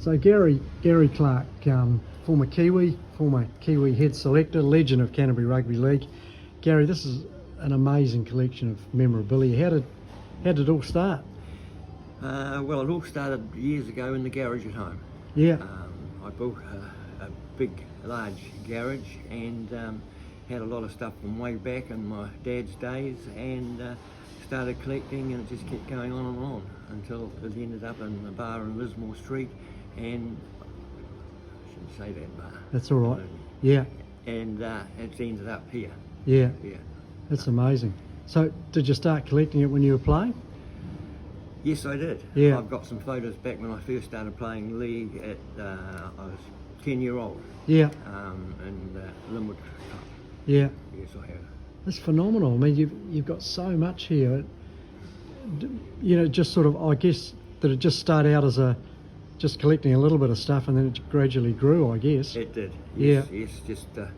So Gary Clarke, former Kiwi head selector, legend of Canterbury Rugby League. Gary, this is an amazing collection of memorabilia. How did it all start? Well, it all started years ago in the garage at home. Yeah. I built a big, large garage and had a lot of stuff from way back in my dad's days, and started collecting, and it just kept going on and on until it ended up in a bar in Lismore Street, and I shouldn't say that bar. That's all right. Yeah. And it's ended up here. Yeah. Yeah. That's amazing. So did you start collecting it when you were playing? Yes, I did. Yeah. I've got some photos back when I first started playing league at, I was 10-year-old. Yeah. In Linwood Club. Yeah. Yes, I have. That's phenomenal. I mean, you've got so much here. You know, just sort of, I guess, did it just start out as just collecting a little bit of stuff, and then it gradually grew, I guess? It did. Yeah. Yes, just a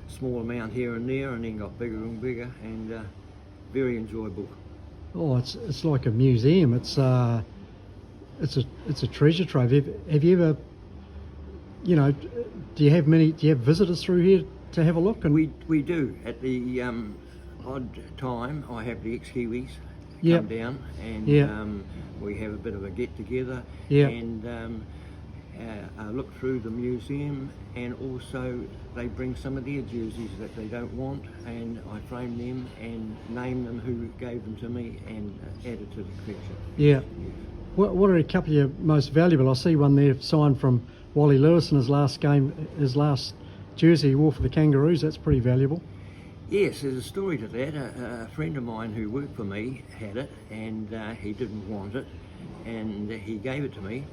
small amount here and there, and then got bigger and bigger, and very enjoyable. Oh, it's like a museum. It's a treasure trove. Have you ever, you know, do you have visitors through here to have a look? And we do. At the odd time, I have the ex-Kiwis Yep. come down, and Yeah. we have a bit of a get-together, Yeah. and look through the museum, and also they bring some of their jerseys that they don't want, and I frame them and name them who gave them to me, and add it to the collection. Yeah. What are a couple of your most valuable? I see one there signed from Wally Lewis in his last jersey he wore for the Kangaroos. That's pretty valuable. Yes, there's a story to that. A friend of mine who worked for me had it, and he didn't want it, and he gave it to me,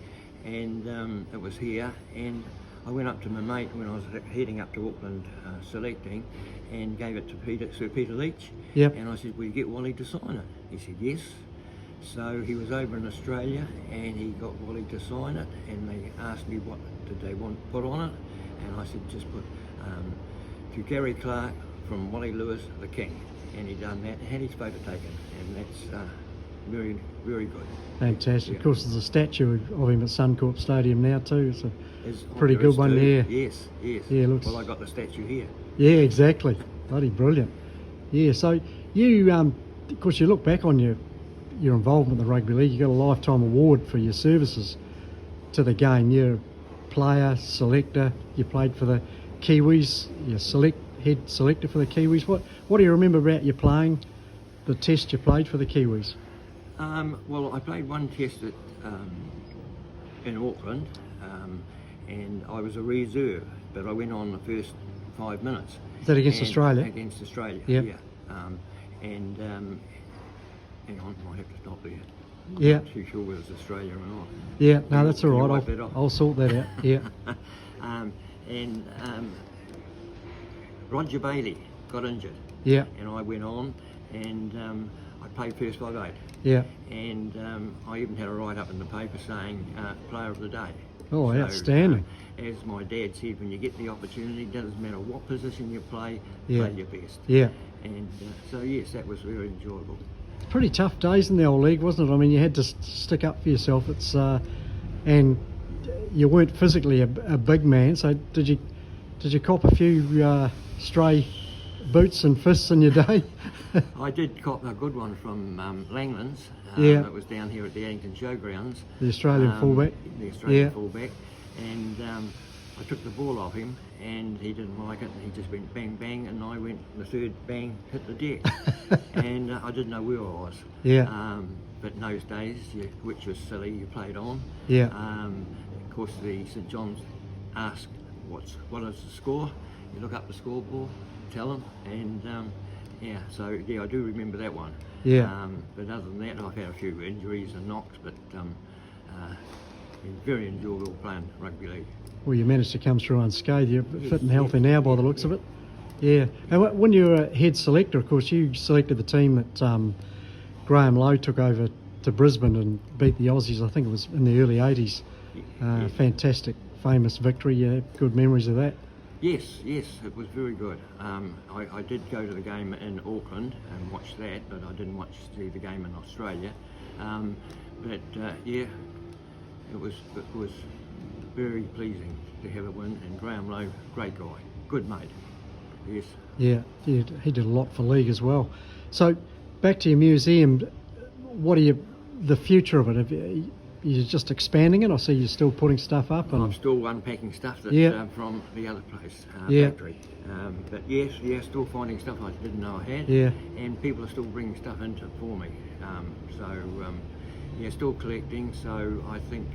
and it was here, and I went up to my mate when I was heading up to Auckland selecting, and gave it to Sir Peter Leach. Yep. And I said, will you get Wally to sign it? He said yes. So he was over in Australia, and he got Wally to sign it, and they asked me what did they want put on it, and I said just put to Gary Clarke from Wally Lewis, the King, and he done that, had his photo taken, and that's very, very good. Fantastic. Yeah. Of course, there's a statue of him at Suncorp Stadium now too. It's a There's pretty good one there. Yes, yes. Yeah, looks. Well, I got the statue here. Yeah, exactly. Bloody brilliant. Yeah. So you, of course, you look back on your involvement in the rugby league. You got a lifetime award for your services to the game. You're a player, selector. You played for the Kiwis. You're head selector for the Kiwis. What do you remember about your playing? The test you played for the Kiwis? Well, I played one test in Auckland, and I was a reserve, but I went on the first 5 minutes. Is that against Australia? Against Australia, Yep. yeah. And hang on, I might have to stop there. Yeah. I'm not too sure whether it's Australia or not. Yeah, no, that's all Can you right. wipe that off? I'll sort that out. Yeah. And Roger Bailey got injured, Yeah. and I went on, and I played first 5/8. Yeah. And I even had a write-up in the paper saying Player of the Day. Oh, So, outstanding. as my dad said, when you get the opportunity, it doesn't matter what position you play Yeah. your best. Yeah. And so yes, that was very enjoyable. Pretty tough days in the old league, wasn't it? I mean, you had to stick up for yourself. It's and you weren't physically a big man, so did you cop a few stray boots and fists in your day? I did cop a good one from Langlands. Yeah. It was down here at the Addington Showgrounds. The Australian fullback. The Australian Yeah. fullback. And I took the ball off him, and he didn't like it, and he just went bang, bang, and I went, the third bang hit the deck. And I didn't know where I was. Yeah. But in those days, which was silly, you played on. Yeah. Of course, the St John's asked, what is the score? You look up the scoreboard, tell them, and yeah, so yeah, I do remember that one. Yeah. But other than that, I've had a few injuries and knocks, but been very enjoyable playing rugby league. Well, you managed to come through unscathed. You're fit and healthy now by the looks of it. Yeah. And when you were head selector, of course, you selected the team that Graham Lowe took over to Brisbane and beat the Aussies. I think it was in the early 80s. Yes. Fantastic, famous victory. You have good memories of that. Yes, it was very good. I did go to the game in Auckland and watch that, but I didn't see the game in Australia. Yeah, it was very pleasing to have a win, and Graham Lowe, great guy, good mate. Yes. Yeah, he did a lot for league as well. So, back to your museum, what are the future of it? You're just expanding it? I see you're still putting stuff up. I'm still unpacking stuff that's from the other place, factory. But yes, still finding stuff I didn't know I had. Yeah. And people are still bringing stuff into for me. Still collecting. So I think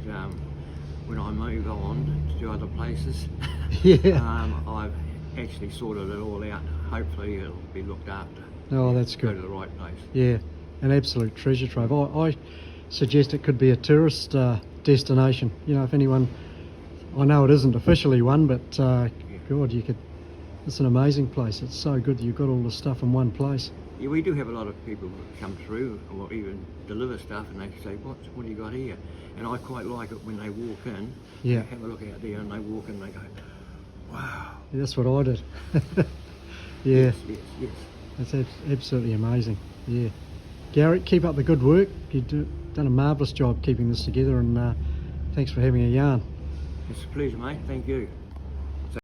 when I move on to other places, I've actually sorted it all out. Hopefully it'll be looked after. Oh, that's good. Go to the right place. Yeah, an absolute treasure trove. I suggest it could be a tourist destination. You know, if anyone, I know it isn't officially one, but God, it's an amazing place. It's so good that you've got all the stuff in one place. Yeah, we do have a lot of people that come through or even deliver stuff, and they say, what do you got here? And I quite like it when they walk in, have a look out there, and they walk in and they go, wow. Yeah, that's what I did. Yeah. Yes. That's absolutely amazing. Yeah. Gary, keep up the good work. You've done a marvellous job keeping this together, and thanks for having a yarn. It's a pleasure, mate. Thank you.